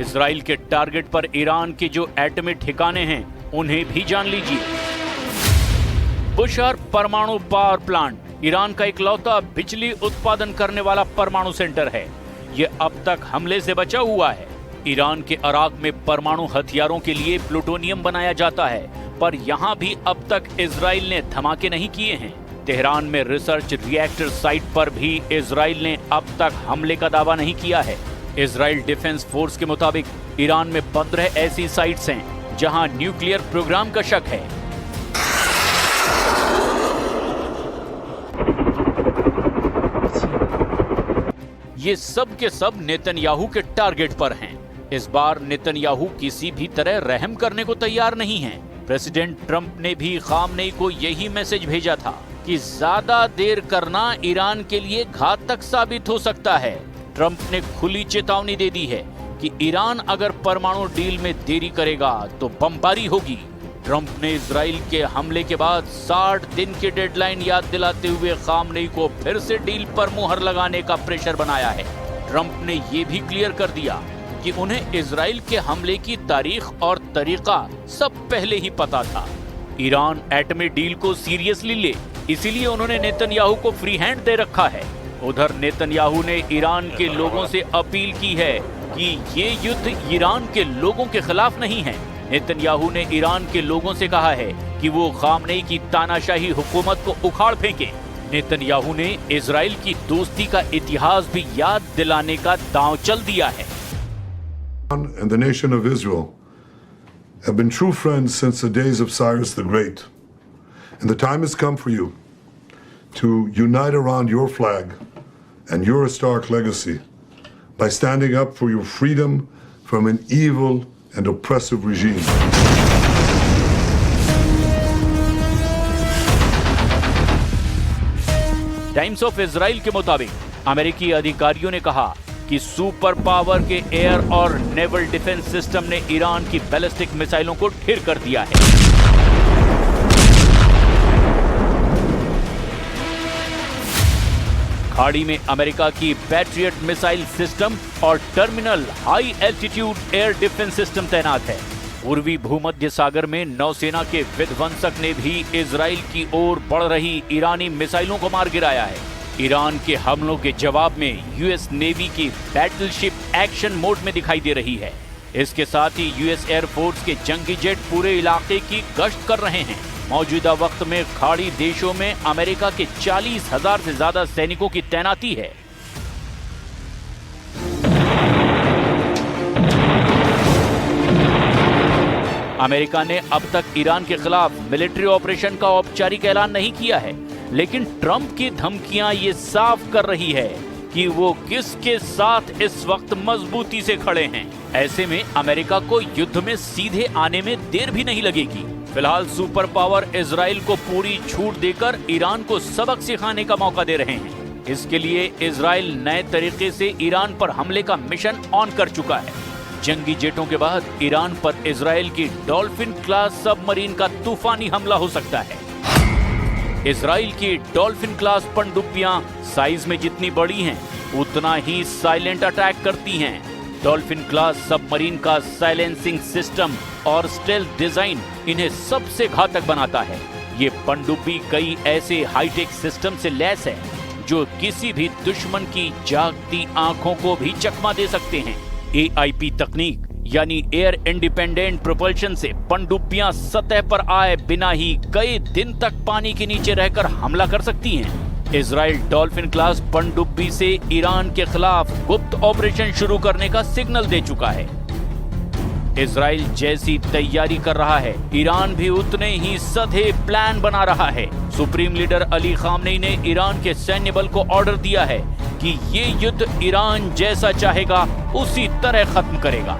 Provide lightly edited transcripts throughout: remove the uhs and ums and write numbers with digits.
Israel के target पर Iran के जो एटमी ठिकाने हैं उन्हें भी जान लीजिए। बुशर परमाणु पावर प्लांट ईरान का इकलौता बिजली उत्पादन करने वाला परमाणु सेंटर है। ये अब तक हमले से बचा हुआ है। ईरान के अराक में परमाणु हथियारों के लिए प्लूटोनियम बनाया जाता है, पर यहाँ भी अब तक इजराइल ने धमाके नहीं किए हैं। तेहरान में रिसर्च रिएक्टर साइट पर भी इजराइल ने अब तक हमले का दावा नहीं किया है। इजराइल डिफेंस फोर्स के मुताबिक ईरान में 15 ऐसी साइट्स हैं जहां न्यूक्लियर प्रोग्राम का शक है। ये सब के सब नेतन्याहू के टारगेट पर हैं। इस बार नेतन्याहू किसी भी तरह रहम करने को तैयार नहीं हैं। प्रेसिडेंट ट्रंप ने भी खामनेई को यही मैसेज भेजा था कि ज्यादा देर करना ईरान के लिए घातक साबित हो सकता है। ट्रंप ने खुली चेतावनी दे दी है कि ईरान अगर परमाणु डील में देरी करेगा तो बमबारी होगी। ट्रंप ने इजराइल के हमले के बाद 60 दिन की डेडलाइन याद दिलाते हुए खामनेई को फिर से डील पर मुहर लगाने का प्रेशर बनाया है। ट्रंप ने ये भी क्लियर कर दिया कि उन्हें इजराइल के हमले की तारीख और तरीका सब पहले ही पता था। ईरान एटमी डील को सीरियसली ले, इसीलिए उन्होंने नेतन्याहू को फ्री हैंड दे रखा है। उधर नेतन्याहू ने ईरान के लोगों से अपील की है कि ये युद्ध ईरान के लोगों के खिलाफ नहीं है। नेतन्याहू ने ईरान के लोगों से कहा है कि वो खामनेई की तानाशाही हुकूमत को उखाड़ फेंके। नेतन्याहू ने इजराइल की दोस्ती का इतिहास भी याद दिलाने का दांव चल दिया है। And the nation of Israel have been true friends since the days of Cyrus the Great. And the time has come for you to unite around your flag and your historic legacy by standing up for your freedom from an evil and oppressive regime. Times of Israel के मुताबिक अमेरिकी अधिकारियों ने कहा कि super power के air और naval defence system ने ईरान की बैलिस्टिक मिसाइलों को ढेर कर दिया है। खाड़ी में अमेरिका की पैट्रियट मिसाइल सिस्टम और terminal high altitude air defence system तैनात है। पूर्वी भूमध्य सागर में नौसेना के विध्वंसक ने भी इजराइल की ओर बढ़ रही ईरानी मिसाइलों को मार गिराया है। ईरान के हमलों के जवाब में यूएस नेवी की बैटलशिप एक्शन मोड में दिखाई दे रही है। इसके साथ ही यूएस एयरफोर्स के जंगी जेट पूरे इलाके की गश्त कर रहे हैं। मौजूदा वक्त में खाड़ी देशों में अमेरिका के 40,000 से ज्यादा सैनिकों की तैनाती है। अमेरिका ने अब तक ईरान के खिलाफ मिलिट्री ऑपरेशन का औपचारिक ऐलान नहीं किया है, लेकिन ट्रंप की धमकियां ये साफ कर रही है कि वो किसके साथ इस वक्त मजबूती से खड़े हैं। ऐसे में अमेरिका को युद्ध में सीधे आने में देर भी नहीं लगेगी। फिलहाल सुपर पावर इजराइल को पूरी छूट देकर ईरान को सबक सिखाने का मौका दे रहे हैं। इसके लिए इजराइल नए तरीके से ईरान पर हमले का मिशन ऑन कर चुका है। जंगी जेटों के बाद ईरान पर इजराइल की डॉल्फिन क्लास सबमरीन का तूफानी हमला हो सकता है। इजराइल की डॉल्फिन क्लास पनडुब्बियां साइज में जितनी बड़ी हैं, उतना ही साइलेंट अटैक करती हैं। डॉल्फिन क्लास सबमरीन का साइलेंसिंग सिस्टम और स्टेल्थ डिजाइन इन्हें सबसे घातक बनाता है। ये पनडुब्बी कई ऐसे हाईटेक सिस्टम से लैस है जो किसी भी दुश्मन की जागती आंखों को भी चकमा दे सकते हैं। AIP तकनीक यानी एयर इंडिपेंडेंट प्रोपल्शन से पनडुब्बियां सतह पर आए बिना ही कई दिन तक पानी के नीचे रहकर हमला कर सकती हैं। इजराइल डॉल्फिन क्लास पनडुब्बी से ईरान के खिलाफ गुप्त ऑपरेशन शुरू करने का सिग्नल दे चुका है। इजराइल जैसी तैयारी कर रहा है, ईरान भी उतने ही सधे प्लान बना रहा है। सुप्रीम लीडर अली खामनेई ने ईरान के सैन्य बल को ऑर्डर दिया है कि ये युद्ध ईरान जैसा चाहेगा उसी तरह खत्म करेगा।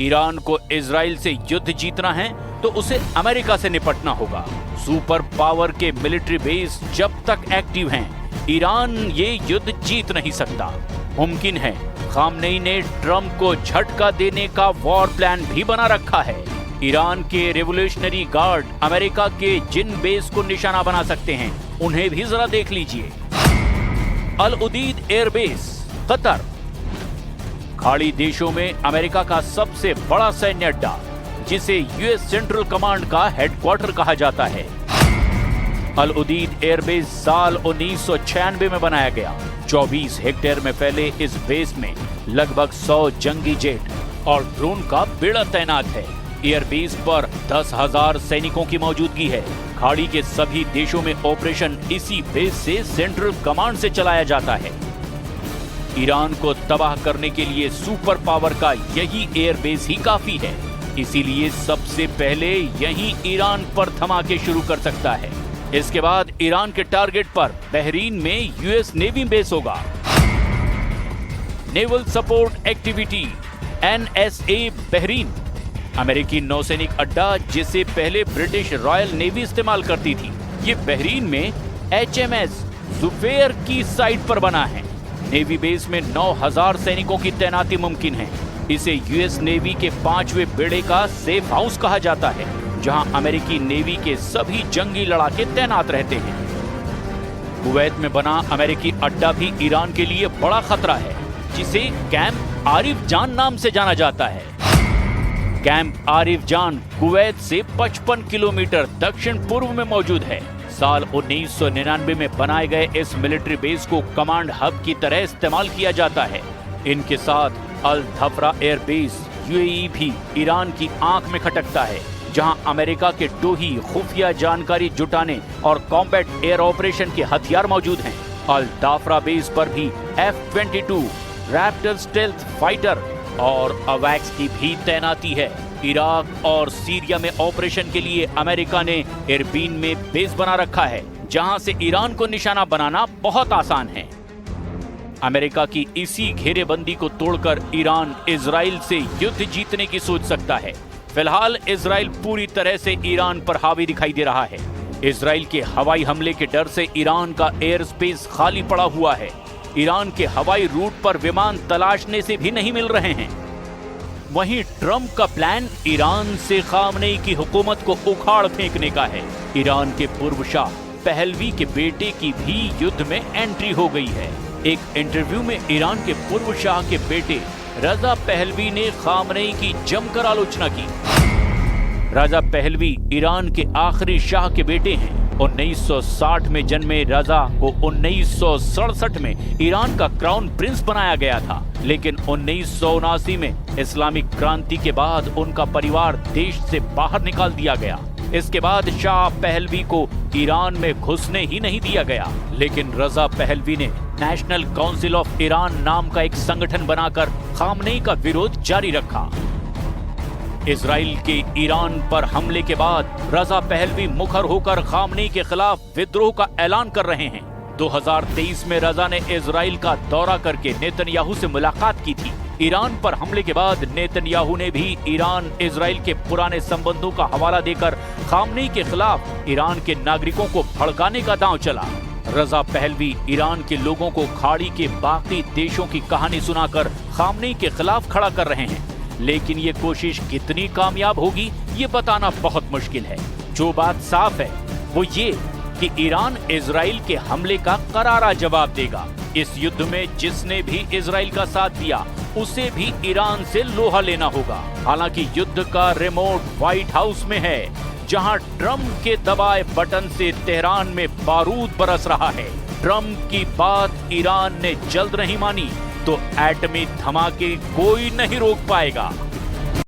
ईरान को इजराइल से युद्ध जीतना है तो उसे अमेरिका से निपटना होगा। सुपर पावर के मिलिट्री बेस जब तक एक्टिव हैं, ईरान ये युद्ध जीत नहीं सकता। मुमकिन है खामनेई ने ट्रंप को झटका देने का वॉर प्लान भी बना रखा है। ईरान के रेवोल्यूशनरी गार्ड अमेरिका के जिन बेस को निशाना बना सकते हैं उन्हें भी जरा देख लीजिए। अल उदीद एयरबेस, कतर। खाड़ी देशों में अमेरिका का सबसे बड़ा सैन्य अड्डा, जिसे यूएस सेंट्रल कमांड का हेडक्वार्टर कहा जाता है। अल उदीद एयरबेस साल 1996 में बनाया गया। 24 हेक्टेयर में फैले इस बेस में लगभग 100 जंगी जेट और ड्रोन का बेड़ा तैनात है। एयरबेस पर 10,000 सैनिकों की मौजूदगी है। खाड़ी के सभी देशों में ऑपरेशन इसी बेस से सेंट्रल कमांड से चलाया जाता है। ईरान को तबाह करने के लिए सुपर पावर का यही एयरबेस ही काफी है, इसीलिए सबसे पहले यही ईरान पर धमाके शुरू कर सकता है। इसके बाद ईरान के टारगेट पर बहरीन में यूएस नेवी बेस होगा। Naval support activity, NSA Bahrain, अमेरिकी नौसैनिक अड्डा जिसे पहले ब्रिटिश रॉयल नेवी इस्तेमाल करती थी। ये बहरीन में HMS जुफेयर की साइट पर बना है। नेवी बेस में 9,000 सैनिकों की तैनाती मुमकिन है। इसे यूएस नेवी के 5वें बेड़े का सेफ हाउस कहा जाता है, जहां अमेरिकी नेवी के सभी जंगी लड़ाके तैनात रहते हैं। कुवैत में बना अमेरिकी अड्डा भी ईरान के लिए बड़ा खतरा है, जिसे कैंप आरिफ जान नाम से जाना जाता है। कैंप आरिफ जान कुवैत से 55 किलोमीटर दक्षिण पूर्व में मौजूद है। साल 1999 में बनाए गए इस मिलिट्री बेस को कमांड हब की तरह इस्तेमाल किया जाता है। इनके साथ अल धफरा एयर बेस यूएई भी ईरान की आंख में खटकता है, जहां अमेरिका के टोही खुफिया जानकारी जुटाने और कॉम्बैट एयर ऑपरेशन के हथियार मौजूद हैं। अल दाफरा बेस पर भी F-22 रैप्टर स्टेल्थ फाइटर और अवैक्स की भी तैनाती है। इराक और सीरिया में ऑपरेशन के लिए अमेरिका ने एरबीन में बेस बना रखा है, जहां से ईरान को निशाना बनाना बहुत आसान है। अमेरिका की इसी घेरेबंदी को तोड़कर ईरान इजराइल से युद्ध जीतने की सोच सकता है। फिलहाल इजराइल पूरी तरह से ईरान पर हावी दिखाई दे रहा है। इजराइल के हवाई हमले के डर से ईरान का एयर स्पेस खाली पड़ा हुआ है। ईरान के हवाई रूट पर विमान तलाशने से भी नहीं मिल रहे हैं। वहीं ट्रंप का प्लान ईरान से खामनेई की हुकूमत को उखाड़ फेंकने का है। ईरान के पूर्व शाह पहलवी के बेटे की भी युद्ध में एंट्री हो गई है। एक इंटरव्यू में ईरान के पूर्व शाह के बेटे रजा पहलवी ने खामनेई की जमकर आलोचना की। रजा पहलवी ईरान के आखिरी शाह के बेटे हैं। 1960 में जन्मे रजा को 1967 में ईरान का क्राउन प्रिंस बनाया गया था, लेकिन 1979 में इस्लामिक क्रांति के बाद उनका परिवार देश से बाहर निकाल दिया गया। इसके बाद शाह पहलवी को ईरान में घुसने ही नहीं दिया गया, लेकिन रजा पहलवी ने नेशनल काउंसिल ऑफ ईरान नाम का एक संगठन बनाकर खामनेई का विरोध जारी रखा। इजराइल के ईरान पर हमले के बाद रजा पहलवी मुखर होकर खामनेई के खिलाफ विद्रोह का ऐलान कर रहे हैं। 2023 में रजा ने इजराइल का दौरा करके नेतन्याहू से मुलाकात की थी। ईरान पर हमले के बाद नेतन्याहू ने भी ईरान इजराइल के पुराने संबंधों का हवाला देकर खामनेई के खिलाफ ईरान के नागरिकों को भड़काने का दांव चला। रजा पहलवी ईरान के लोगों को खाड़ी के बाकी देशों की कहानी सुनाकर खामनेई के खिलाफ खड़ा कर रहे हैं, लेकिन ये कोशिश कितनी कामयाब होगी ये बताना बहुत मुश्किल है। जो बात साफ है वो ये कि ईरान इजराइल के हमले का करारा जवाब देगा। इस युद्ध में जिसने भी इजराइल का साथ दिया उसे भी ईरान से लोहा लेना होगा। हालांकि युद्ध का रिमोट व्हाइट हाउस में है, जहां ट्रंप के दबाए बटन से तेहरान में बारूद बरस रहा है। ट्रंप की बात ईरान ने जल्द नहीं मानी तो एटमी धमाके कोई नहीं रोक पाएगा।